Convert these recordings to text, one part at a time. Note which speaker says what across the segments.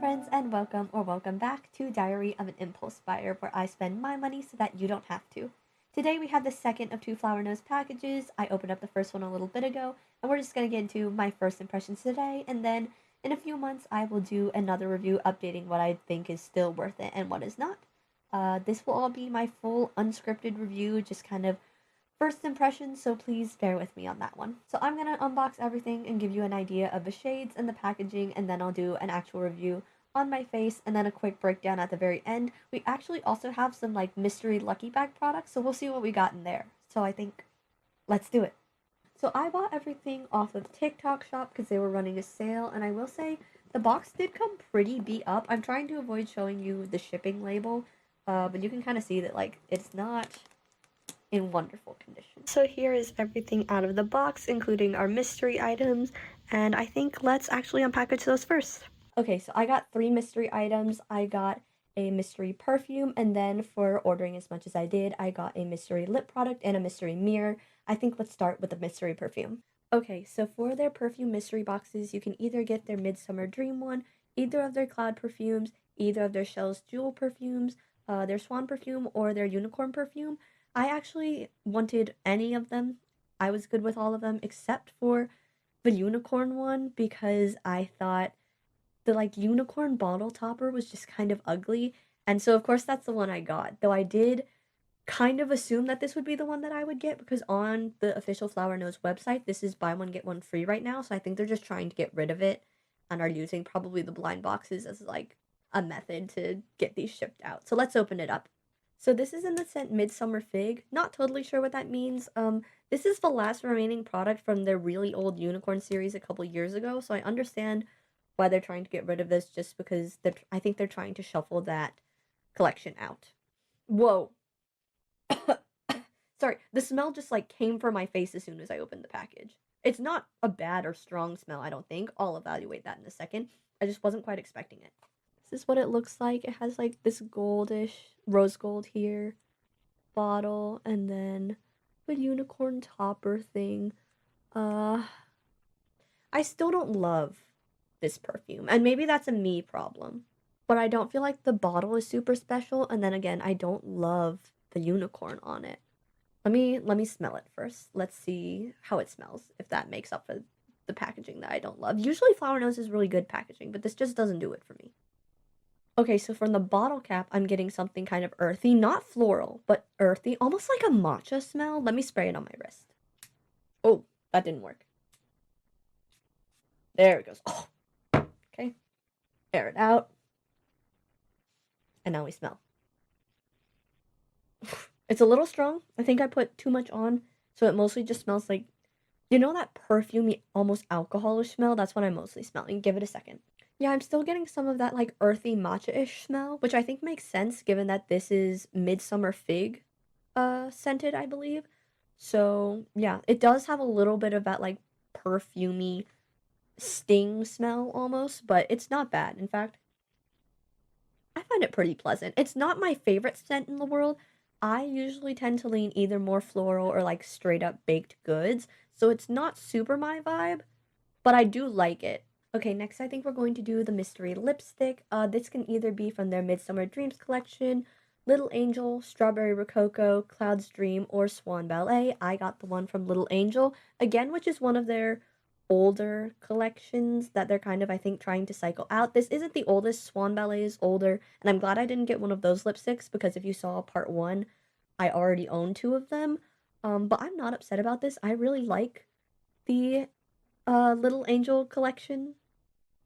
Speaker 1: friends, and welcome back to Diary of an Impulse Buyer, where I spend my money so that you don't have to. Today we have the second of two flower nose packages. I opened up the first one a little bit ago, and we're just going to get into my first impressions today, and then in a few months I will do another review updating what I think is still worth it and what is not. This will all be my full unscripted review, just kind of first impressions, so please bear with me on that one. So I'm going to unbox everything and give you an idea of the shades and the packaging, and then I'll do an actual review on my face and then a quick breakdown at the very end. We actually also have some like mystery lucky bag products, so we'll see what we got in there. So I think let's do it. So I bought everything off of TikTok Shop because they were running a sale, and I will say the box did come pretty beat up. I'm trying to avoid showing you the shipping label, but you can kind of see that like it's not in wonderful condition. So here is everything out of the box, including our mystery items, and I think let's actually unpackage those first. Okay, so I got 3 mystery items. I got a mystery perfume, and then for ordering as much as I did, I got a mystery lip product and a mystery mirror. I think let's start with the mystery perfume. Okay, so for their perfume mystery boxes, you can either get their Midsummer Dream one, either of their Cloud perfumes, either of their Shell's Jewel perfumes, their Swan perfume, or their Unicorn perfume. I actually wanted any of them. I was good with all of them except for the unicorn one because I thought the like unicorn bottle topper was just kind of ugly. And so of course that's the one I got. Though I did kind of assume that this would be the one that I would get because on the official Flower Nose website, this is buy one get one free right now. So I think they're just trying to get rid of it and are using probably the blind boxes as like a method to get these shipped out. So let's open it up. So this is in the scent Midsummer Fig. Not totally sure what that means. This is the last remaining product from their really old Unicorn series a couple years ago, so I understand why they're trying to get rid of this just because I think they're trying to shuffle that collection out. Whoa. Sorry, the smell just like came from my face as soon as I opened the package. It's not a bad or strong smell, I don't think. I'll evaluate that in a second. I just wasn't quite expecting it. This is what it looks like. It has like this goldish rose gold here bottle and then the unicorn topper thing. Uh I still don't love this perfume, and maybe that's a me problem. But I don't feel like the bottle is super special, and then again, I don't love the unicorn on it. Let me smell it first. Let's see how it smells, if that makes up for the packaging that I don't love. Usually Flower Nose is really good packaging, but this just doesn't do it for me. Okay, so from the bottle cap, I'm getting something kind of earthy, not floral, but earthy, almost like a matcha smell. Let me spray it on my wrist. Oh, that didn't work. There it goes. Oh, okay. Air it out. And now we smell. It's a little strong. I think I put too much on, so it mostly just smells like, you know that perfumey, almost alcoholish smell? That's what I'm mostly smelling. Give it a second. Yeah, I'm still getting some of that like earthy matcha-ish smell, which I think makes sense given that this is Midsummer Fig scented, I believe. So, yeah, it does have a little bit of that like perfumey sting smell almost, but it's not bad. In fact, I find it pretty pleasant. It's not my favorite scent in the world. I usually tend to lean either more floral or like straight up baked goods, so it's not super my vibe, but I do like it. Okay, next I think we're going to do the mystery lipstick. This can either be from their Midsummer Dreams collection, Little Angel, Strawberry Rococo, Cloud's Dream, or Swan Ballet. I got the one from Little Angel, again, which is one of their older collections that they're kind of, I think, trying to cycle out. This isn't the oldest. Swan Ballet is older, and I'm glad I didn't get one of those lipsticks because if you saw part 1, I already own 2 of them. But I'm not upset about this. I really like the Little Angel collection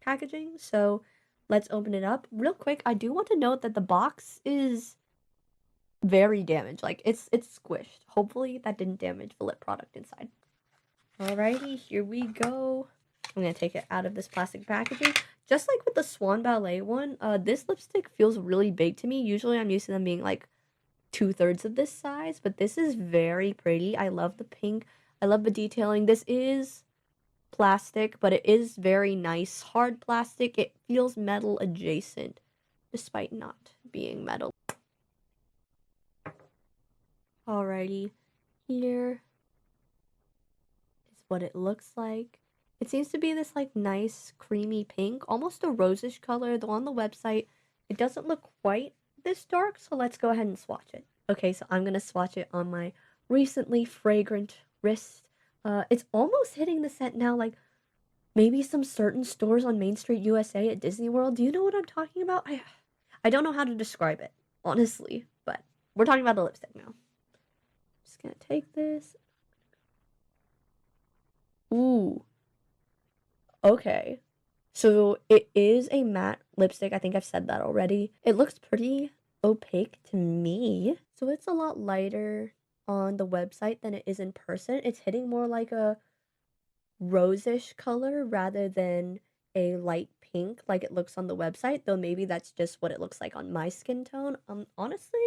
Speaker 1: packaging, so let's open it up. Real quick, I do want to note that the box is very damaged. Like, it's squished. Hopefully that didn't damage the lip product inside. Alrighty, here we go. I'm gonna take it out of this plastic packaging. Just like with the Swan Ballet one, this lipstick feels really big to me. Usually I'm used to them being like 2/3 of this size, but this is very pretty. I love the pink. I love the detailing. This is plastic, but it is very nice. Hard plastic. It feels metal adjacent, despite not being metal. Alrighty, here is what it looks like. It seems to be this like nice creamy pink, almost a rosish color, though on the website it doesn't look quite this dark, so let's go ahead and swatch it. Okay, so I'm gonna swatch it on my recently fragrant wrist. It's almost hitting the scent now, like maybe some certain stores on Main Street USA at Disney World. Do you know what I'm talking about? I don't know how to describe it, honestly, but we're talking about the lipstick now. Just gonna take this. Ooh, okay. So it is a matte lipstick. I think I've said that already. It looks pretty opaque to me. So it's a lot lighter on the website than it is in person. It's hitting more like a rosish color rather than a light pink like it looks on the website, though maybe that's just what it looks like on my skin tone. Honestly,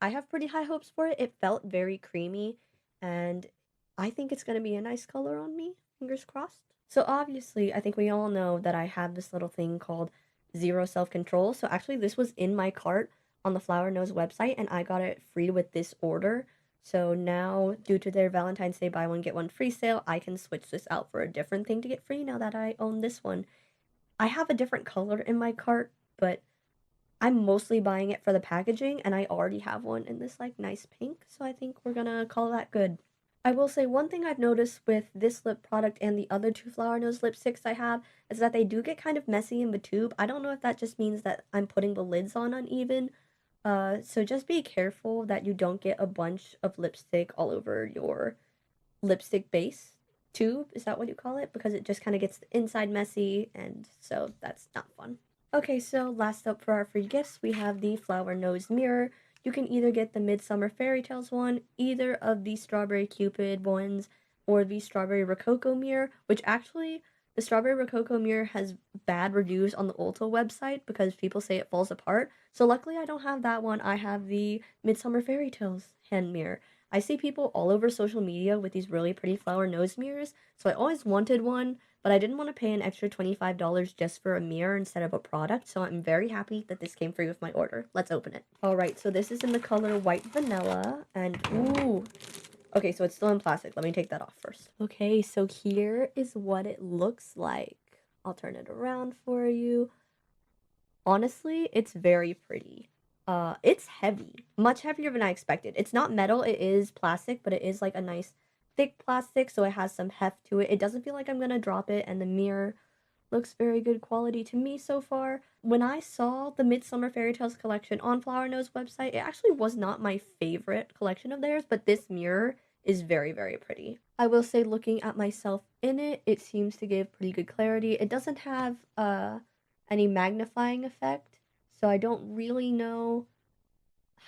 Speaker 1: I have pretty high hopes for it. It felt very creamy, and I think it's going to be a nice color on me. Fingers crossed. So obviously, I think we all know that I have this little thing called zero self-control. So actually, this was in my cart on the Flower Nose website, and I got it free with this order. So now, due to their Valentine's Day buy one get one free sale, I can switch this out for a different thing to get free now that I own this one. I have a different color in my cart, but I'm mostly buying it for the packaging, and I already have one in this like nice pink, so I think we're gonna call that good. I will say one thing I've noticed with this lip product and the other two Flower Nose lipsticks I have is that they do get kind of messy in the tube. I don't know if that just means that I'm putting the lids on uneven, so just be careful that you don't get a bunch of lipstick all over your lipstick base tube. Is that what you call it? Because it just kind of gets the inside messy, and so that's not fun. Okay, so last up for our free gifts, we have the Flower Nose Mirror. You can either get the Midsummer Fairy Tales one, either of the Strawberry Cupid ones, or the Strawberry Rococo Mirror, which actually, the Strawberry Rococo Mirror has bad reviews on the Ulta website because people say it falls apart. So luckily I don't have that one. I have the Midsummer Fairy Tales hand mirror. I see people all over social media with these really pretty flower nose mirrors, so I always wanted one, but I didn't want to pay an extra $25 just for a mirror instead of a product, so I'm very happy that this came free with my order. Let's open it. Alright, so this is in the color White Vanilla, and ooh, okay, so it's still in plastic. Let me take that off first. Okay, so here is what it looks like. I'll turn it around for you. Honestly, it's very pretty. It's heavy, much heavier than I expected. It's not metal, it is plastic, but it is like a nice thick plastic, so it has some heft to it. It doesn't feel like I'm gonna drop it, and the mirror looks very good quality to me so far. When I saw the Midsummer Fairy Tales collection on Flower Nose website, it actually was not my favorite collection of theirs, but this mirror is very, very pretty. I will say looking at myself in it, it seems to give pretty good clarity. It doesn't have any magnifying effect, so I don't really know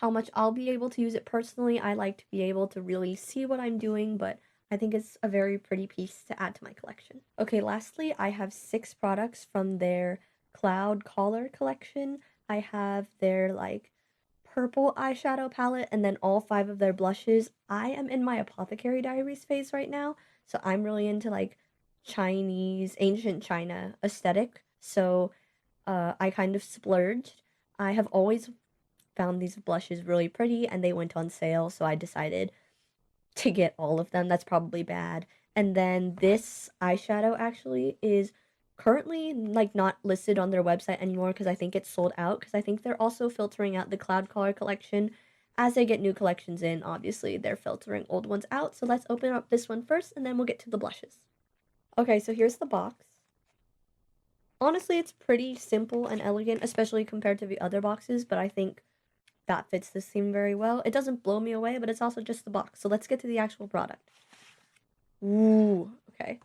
Speaker 1: how much I'll be able to use it personally. I like to be able to really see what I'm doing, but I think it's a very pretty piece to add to my collection. Okay, lastly, I have 6 products from their Cloud Collar collection. I have their like purple eyeshadow palette and then all 5 of their blushes. I am in my Apothecary Diaries phase right now, so I'm really into like Chinese, ancient China aesthetic. So I kind of splurged. I have always found these blushes really pretty and they went on sale, so I decided to get all of them. That's probably bad. And then this eyeshadow actually is currently like not listed on their website anymore because I think it's sold out, because I think they're also filtering out the Cloud Color collection. As they get new collections in, obviously they're filtering old ones out. So let's open up this one first and then we'll get to the blushes. Okay, so here's the box. Honestly, it's pretty simple and elegant, especially compared to the other boxes, but I think that fits this theme very well. It doesn't blow me away, but it's also just the box. So let's get to the actual product. Ooh, okay.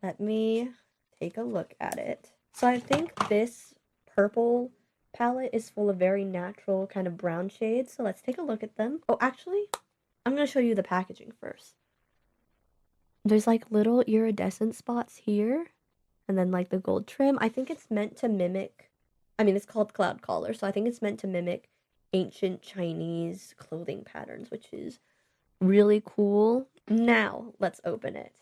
Speaker 1: Let me take a look at it. So I think this purple palette is full of very natural kind of brown shades. So let's take a look at them. Oh, actually, I'm going to show you the packaging first. There's like little iridescent spots here, and then like the gold trim. I think it's meant to mimic, I mean, it's called Cloud Collar, so I think it's meant to mimic ancient Chinese clothing patterns, which is really cool. Now, let's open it.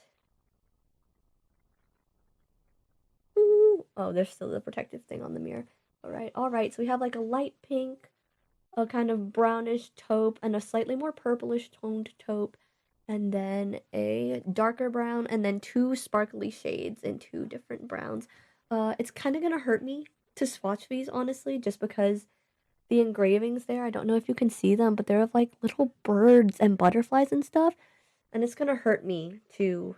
Speaker 1: Ooh. Oh, there's still the protective thing on the mirror. All right. So we have like a light pink, a kind of brownish taupe, and a slightly more purplish toned taupe, and then a darker brown, and then 2 sparkly shades in 2 different browns. It's kinda gonna hurt me to swatch these, honestly, just because the engravings there, I don't know if you can see them, but they're of, like, little birds and butterflies and stuff, and it's gonna hurt me to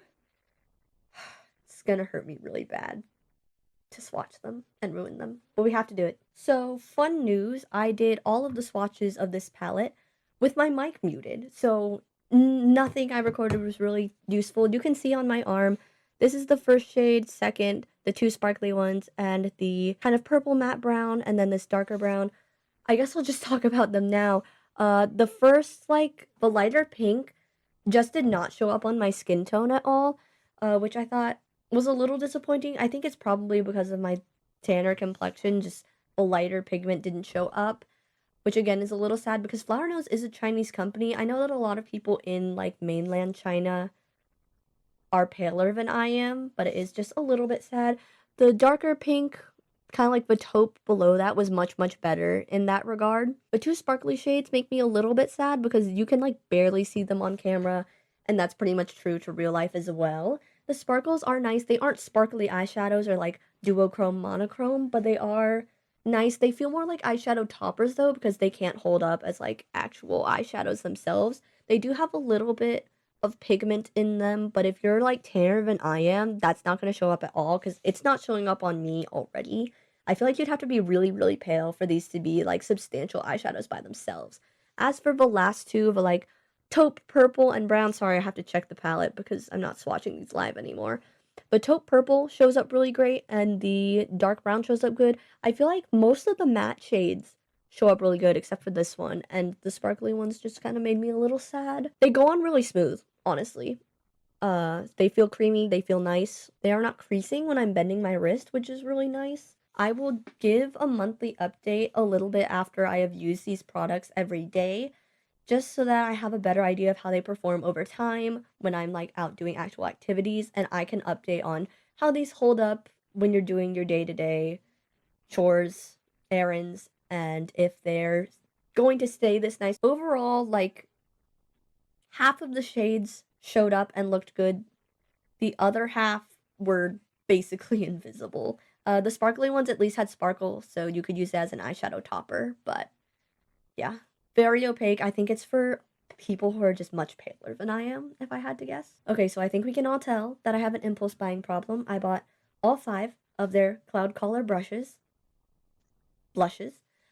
Speaker 1: it's gonna hurt me really bad to swatch them and ruin them, but we have to do it. So, fun news, I did all of the swatches of this palette with my mic muted, so nothing I recorded was really useful. You can see on my arm, this is the first shade, second, the 2 sparkly ones, and the kind of purple matte brown, and then this darker brown. I guess we'll just talk about them now. The first, like, the lighter pink just did not show up on my skin tone at all, which I thought was a little disappointing. I think it's probably because of my tanner complexion, just a lighter pigment didn't show up, which again is a little sad because Flower Nose is a Chinese company. I know that a lot of people in like mainland China are paler than I am, but it is just a little bit sad. The darker pink, kind of like the taupe below that, was much, much better in that regard. The 2 sparkly shades make me a little bit sad because you can like barely see them on camera, and that's pretty much true to real life as well. The sparkles are nice. They aren't sparkly eyeshadows or like duochrome monochrome, but they are nice. They feel more like eyeshadow toppers though because they can't hold up as like actual eyeshadows themselves. They do have a little bit of pigment in them, but if you're like tanner than I am, that's not going to show up at all because it's not showing up on me already. I feel like you'd have to be really, really pale for these to be like substantial eyeshadows by themselves. As for the last two, the like taupe purple and brown, sorry, I have to check the palette because I'm not swatching these live anymore. But taupe purple shows up really great and the dark brown shows up good. I feel like most of the matte shades show up really good except for this one, and the sparkly ones just kind of made me a little sad. They go on really smooth, honestly. They feel creamy, they feel nice. They are not creasing when I'm bending my wrist, which is really nice. I will give a monthly update a little bit after I have used these products every day, just so that I have a better idea of how they perform over time when I'm like out doing actual activities, and I can update on how these hold up when you're doing your day-to-day chores, errands, and if they're going to stay this nice. Overall, like, half of the shades showed up and looked good. The other half were basically invisible. The sparkly ones at least had sparkle, so you could use it as an eyeshadow topper, but yeah, very opaque. I think it's for people who are just much paler than I am, if I had to guess. Okay, so I think we can all tell that I have an impulse buying problem. I bought all 5 of their Cloud Color blushes.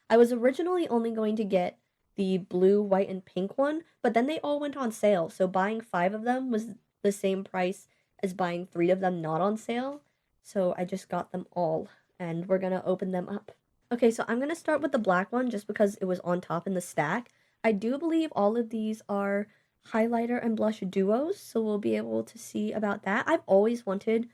Speaker 1: I was originally only going to get the blue, white, and pink one, but then they all went on sale, so buying 5 of them was the same price as buying 3 of them not on sale, so I just got them all, and we're gonna open them up. Okay, so I'm gonna start with the black one just because it was on top in the stack. I do believe all of these are highlighter and blush duos, so we'll be able to see about that. I've always wanted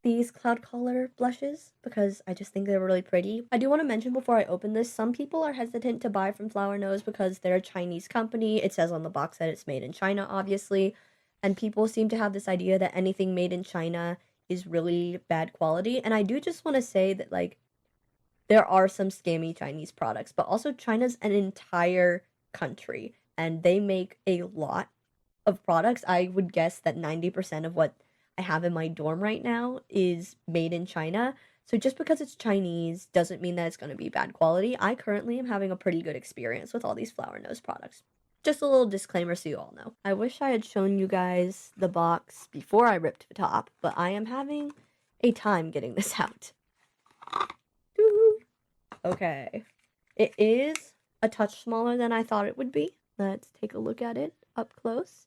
Speaker 1: these Cloud Color blushes because I just think they're really pretty. I do want to mention before I open this, some people are hesitant to buy from Flower Nose because they're a Chinese company. It says on the box that it's made in China, obviously, and people seem to have this idea that anything made in China is really bad quality. And I do just want to say that, like, there are some scammy Chinese products, but also China's an entire country and they make a lot of products. I would guess that 90% of what I have in my dorm right now is made in China. So just because it's Chinese doesn't mean that it's going to be bad quality. I currently am having a pretty good experience with all these Flower Nose products. Just a little disclaimer so you all know. I wish I had shown you guys the box before I ripped the top, but I am having a time getting this out. Okay. It is a touch smaller than I thought it would be. Let's take a look at it up close.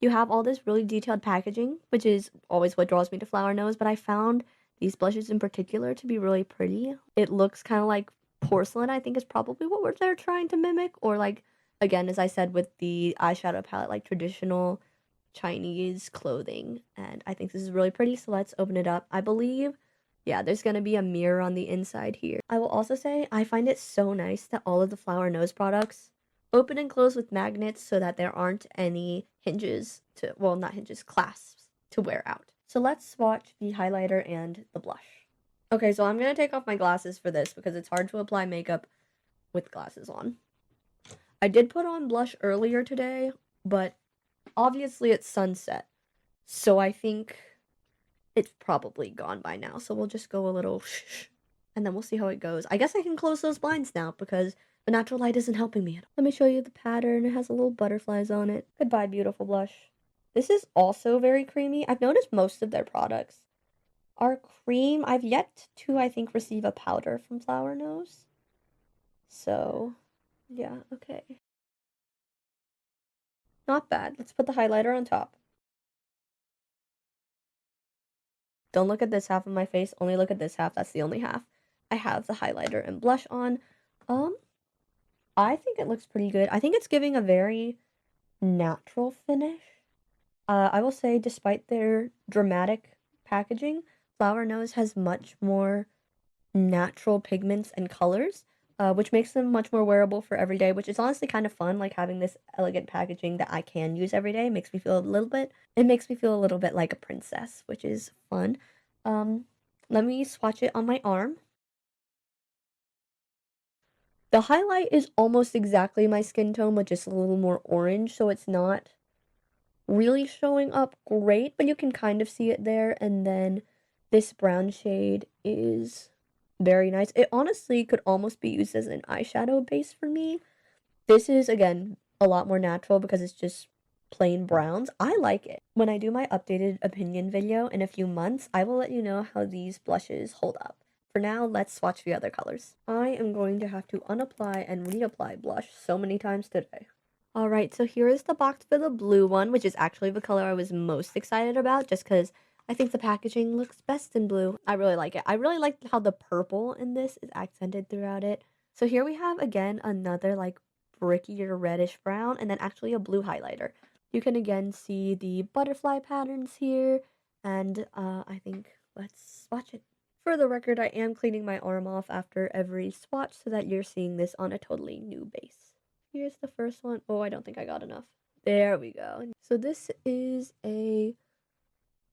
Speaker 1: You have all this really detailed packaging, which is always what draws me to Flower Nose, but I found these blushes in particular to be really pretty. It looks kind of like porcelain, I think is probably what they're trying to mimic, or like, again, as I said with the eyeshadow palette, like traditional Chinese clothing, and I think this is really pretty, so let's open it up. I believe, yeah, there's gonna be a mirror on the inside here. I will also say, I find it so nice that all of the Flower Nose products open and close with magnets so that there aren't any hinges to, well, not hinges, clasps to wear out. So let's swatch the highlighter and the blush. Okay, so I'm gonna take off my glasses for this because it's hard to apply makeup with glasses on. I did put on blush earlier today, but obviously it's sunset, so I think it's probably gone by now. So we'll just go a little shh, and then we'll see how it goes. I guess I can close those blinds now because the natural light isn't helping me at all. Let me show you the pattern. It has a little butterflies on it. Goodbye, beautiful blush. This is also very creamy. I've noticed most of their products are cream. I've yet to, I think, receive a powder from Flower Nose. So, yeah, okay. Not bad. Let's put the highlighter on top. Don't look at this half of my face, only look at this half. That's the only half. I have the highlighter and blush on. I think it looks pretty good. I think it's giving a very natural finish. I will say, despite their dramatic packaging, Flower Nose has much more natural pigments and colors, which makes them much more wearable for every day, which is honestly kind of fun, like having this elegant packaging that I can use every day. Makes me feel a little bit, it makes me feel a little bit like a princess, which is fun. Let me swatch it on my arm. The highlight is almost exactly my skin tone, but just a little more orange, so it's not really showing up great, but you can kind of see it there. And then this brown shade is very nice. It honestly could almost be used as an eyeshadow base for me. This is, again, a lot more natural because it's just plain browns. I like it. When I do my updated opinion video in a few months, I will let you know how these blushes hold up. For now, let's swatch the other colors. I am going to have to unapply and reapply blush so many times today. Alright, so here is the box for the blue one, which is actually the color I was most excited about, just because I think the packaging looks best in blue. I really like it. I really like how the purple in this is accented throughout it. So here we have, again, another, like, brickier reddish brown, and then actually a blue highlighter. You can, again, see the butterfly patterns here, and I think let's swatch it. For the record, I am cleaning my arm off after every swatch so that you're seeing this on a totally new base. Here's the first one. Oh, I don't think I got enough. There we go. So this is a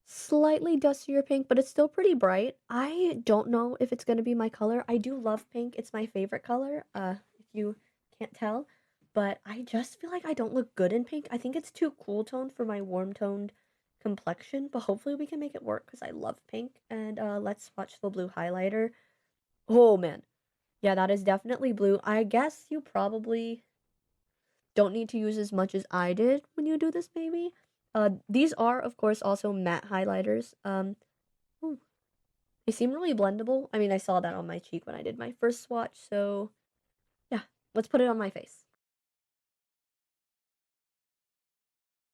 Speaker 1: slightly dustier pink, but it's still pretty bright. I don't know if it's going to be my color. I do love pink. It's my favorite color, if you can't tell. But I just feel like I don't look good in pink. I think it's too cool toned for my warm toned complexion, but hopefully we can make it work because I love pink. And let's swatch the blue highlighter. Oh man. Yeah, that is definitely blue. I guess you probably don't need to use as much as I did when you do this, maybe. These are, of course, also matte highlighters. Ooh, they seem really blendable. I mean, I saw that on my cheek when I did my first swatch, so yeah, let's put it on my face.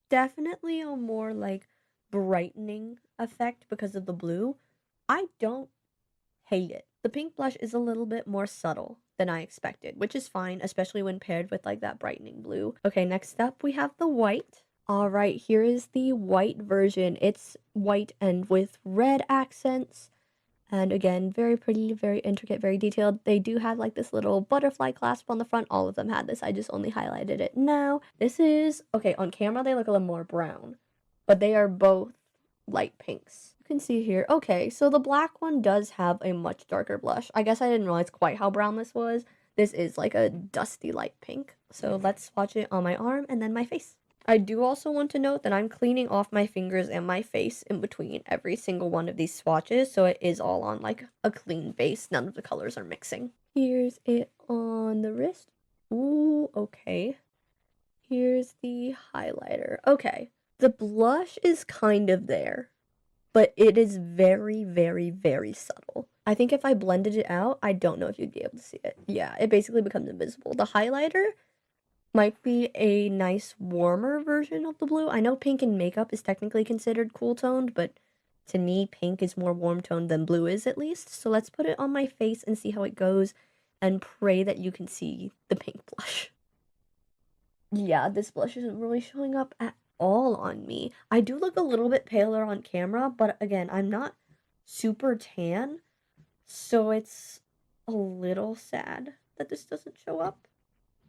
Speaker 1: Definitely a more, like, brightening effect because of the blue. I don't hate it. The pink blush is a little bit more subtle than I expected, which is fine, especially when paired with like that brightening blue. Okay, next up we have the white. All right, here is the white version. It's white and with red accents. And again, very pretty, very intricate, very detailed. They do have like this little butterfly clasp on the front. All of them had this. I just only highlighted it now. This is, okay, on camera they look a little more brown, but they are both light pinks. You can see here. Okay, so the black one does have a much darker blush. I guess I didn't realize quite how brown this was. This is like a dusty light pink. So let's swatch it on my arm and then my face. I do also want to note that I'm cleaning off my fingers and my face in between every single one of these swatches, so it is all on like a clean base. None of the colors are mixing. Here's it on the wrist. Ooh, okay. Here's the highlighter. Okay. The blush is kind of there, but it is very, very, very subtle. I think if I blended it out, I don't know if you'd be able to see it. Yeah, it basically becomes invisible. The highlighter might be a nice warmer version of the blue. I know pink in makeup is technically considered cool toned, but to me, pink is more warm toned than blue is, at least. So let's put it on my face and see how it goes and pray that you can see the pink blush. Yeah, this blush isn't really showing up at all on me. I do look a little bit paler on camera, but again, I'm not super tan, so it's a little sad that this doesn't show up.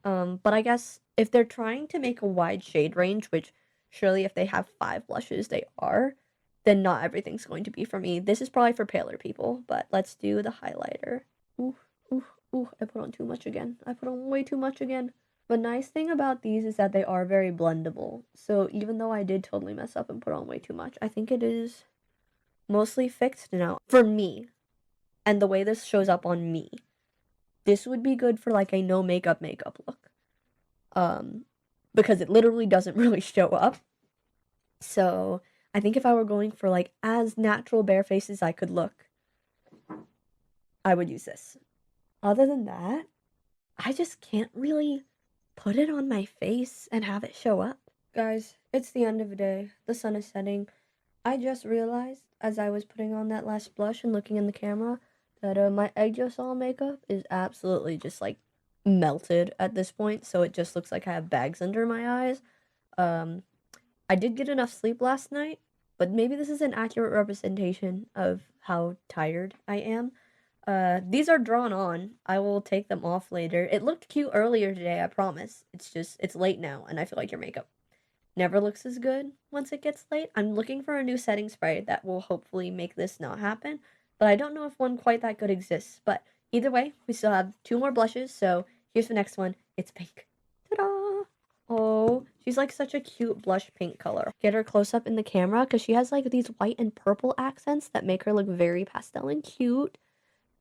Speaker 1: But I guess if they're trying to make a wide shade range, which surely if they have 5 blushes they are, then not everything's going to be for me. This is probably for paler people, but let's do the highlighter. Ooh, ooh, ooh, I put on too much again. I put on way too much again. The nice thing about these is that they are very blendable. So even though I did totally mess up and put on way too much, I think it is mostly fixed now for me. And the way this shows up on me, this would be good for like a no makeup look. Because it literally doesn't really show up. So I think if I were going for like as natural bare face as I could look, I would use this. Other than that, I just can't really put it on my face and have it show up. Guys, it's the end of the day. The sun is setting. I just realized as I was putting on that last blush and looking in the camera that my egg all makeup is absolutely just like melted at this point, so it just looks like I have bags under my eyes. I did get enough sleep last night, but maybe this is an accurate representation of how tired I am. These are drawn on. I will take them off later. It looked cute earlier today, I promise. It's late now, and I feel like your makeup never looks as good once it gets late. I'm looking for a new setting spray that will hopefully make this not happen, but I don't know if one quite that good exists. But either way, we still have 2 more blushes, so here's the next one. It's pink. Ta-da! Oh, she's like such a cute blush pink color. Get her close up in the camera because she has like these white and purple accents that make her look very pastel and cute.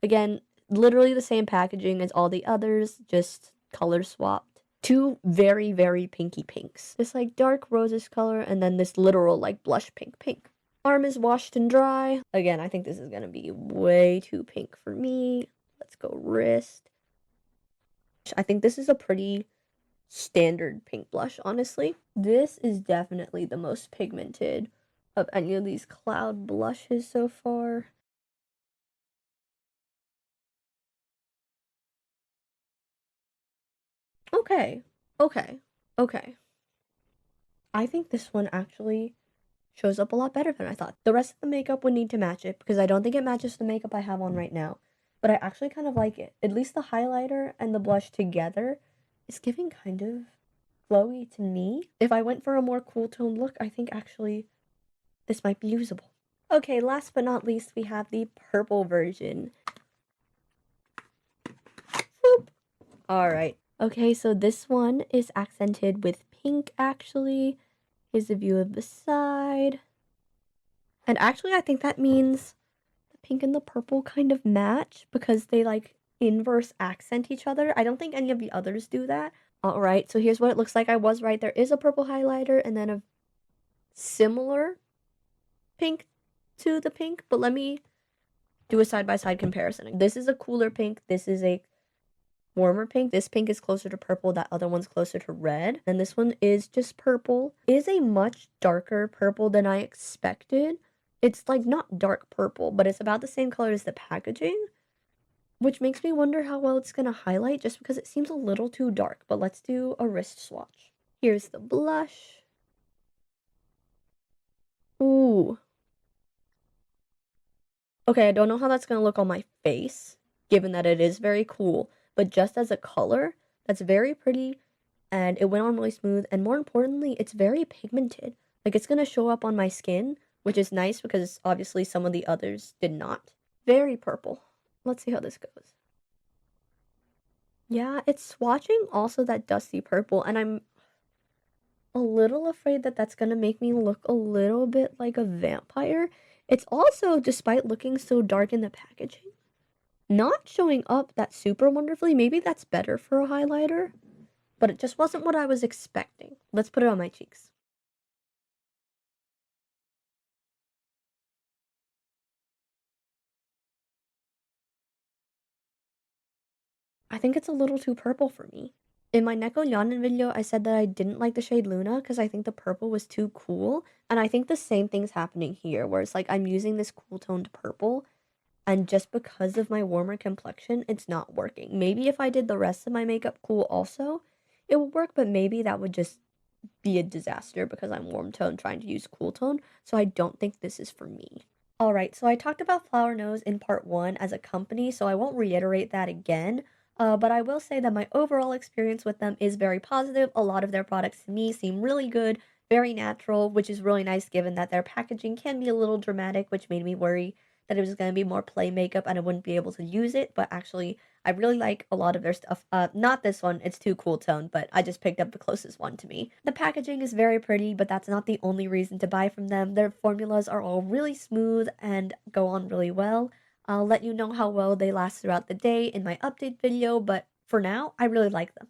Speaker 1: Again, literally the same packaging as all the others, just color swapped. 2 very, very pinky pinks. This like dark roses color and then this literal like blush pink. Arm is washed and dry. Again, I think this is gonna be way too pink for me. Let's go wrist. I think this is a pretty standard pink blush, honestly. This is definitely the most pigmented of any of these cloud blushes so far. Okay, okay. I think this one actually shows up a lot better than I thought. The rest of the makeup would need to match it because I don't think it matches the makeup I have on right now. But I actually kind of like it. At least the highlighter and the blush together is giving kind of glowy to me. If I went for a more cool tone look, I think actually this might be usable. Okay, last but not least, we have the purple version. Boop. All right. Okay, so this one is accented with pink, actually. Here's a view of the side. And actually, I think that means the pink and the purple kind of match because they, like, inverse accent each other. I don't think any of the others do that. All right, so here's what it looks like. I was right. There is a purple highlighter and then a similar pink to the pink. But let me do a side-by-side comparison. This is a cooler pink. This is a warmer pink. This pink is closer to purple. That other one's closer to red. And this one is just purple. It is a much darker purple than I expected. It's like not dark purple, but it's about the same color as the packaging, which makes me wonder how well it's going to highlight just because it seems a little too dark. But let's do a wrist swatch. Here's the blush. Ooh. Okay, I don't know how that's going to look on my face, given that it is very cool. But just as a color, that's very pretty, and it went on really smooth, and more importantly, it's very pigmented. Like, it's gonna show up on my skin, which is nice because obviously some of the others did not. Very purple. Let's see how this goes. Yeah, it's swatching also that dusty purple, and I'm a little afraid that that's gonna make me look a little bit like a vampire. It's also, despite looking so dark in the packaging, not showing up that super wonderfully. Maybe that's better for a highlighter, but it just wasn't what I was expecting. Let's put it on my cheeks. I think it's a little too purple for me. In my Neko Yanin video, I said that I didn't like the shade Luna because I think the purple was too cool, and I think the same thing's happening here, where it's like I'm using this cool toned purple, and just because of my warmer complexion, it's not working. Maybe if I did the rest of my makeup cool also, it would work, but maybe that would just be a disaster because I'm warm tone trying to use cool tone, so I don't think this is for me. Alright, so I talked about Flower Nose in part 1 as a company, so I won't reiterate that again, but I will say that my overall experience with them is very positive. A lot of their products to me seem really good, very natural, which is really nice given that their packaging can be a little dramatic, which made me worry that it was going to be more play makeup and I wouldn't be able to use it, but actually I really like a lot of their stuff. Not this one, it's too cool tone, but I just picked up the closest one to me. The packaging is very pretty, but that's not the only reason to buy from them. Their formulas are all really smooth and go on really well. I'll let you know how well they last throughout the day in my update video, but for now, I really like them.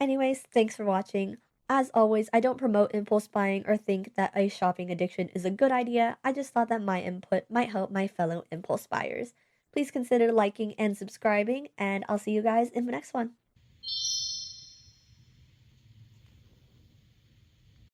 Speaker 1: Anyways, thanks for watching. As always, I don't promote impulse buying or think that a shopping addiction is a good idea. I just thought that my input might help my fellow impulse buyers. Please consider liking and subscribing, and I'll see you guys in the next one.